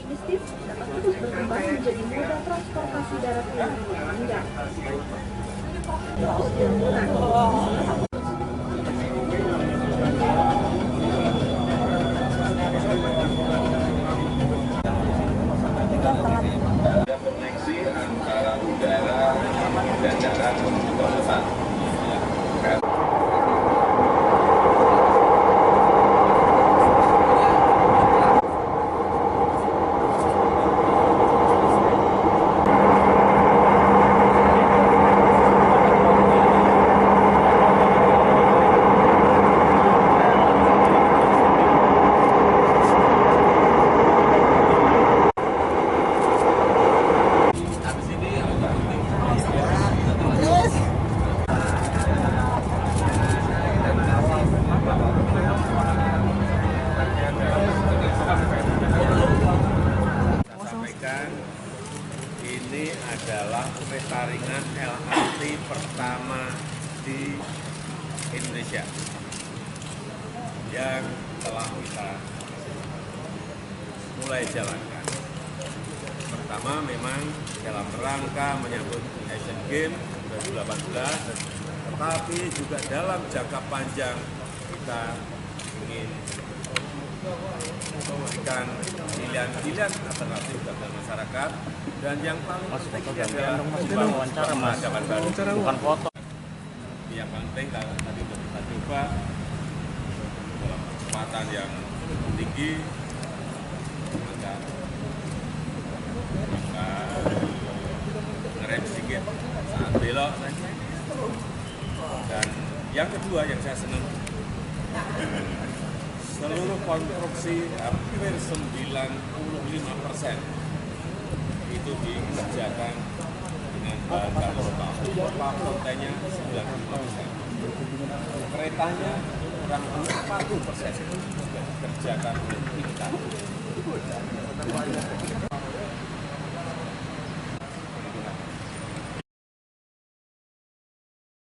Logistik dapat terus berkembang menjadi moda transportasi darat yang menunjang dan murah. Koneksi antara udara dan darat juga besar. Ini adalah kereta ringan LRT pertama di Indonesia yang telah kita mulai jalankan. Pertama memang dalam rangka menyambut Asian Games 2018, tetapi juga dalam jangka panjang kita ingin memberikan pilihan-pilihan alternatif bagi masyarakat, dan yang paling penting adalah wawancara mas, bukan foto. Yang penting kalau tadi kita coba dalam kecepatan yang tinggi, maka ngerem sedikit saat belok. Dan yang kedua yang saya senang, seluruh konstruksi hampir 95% itu dikerjakan dengan bahan baku lokal. Kontennya 95%. Keretanya kurang lebih 40% juga dikerjakan oleh kita.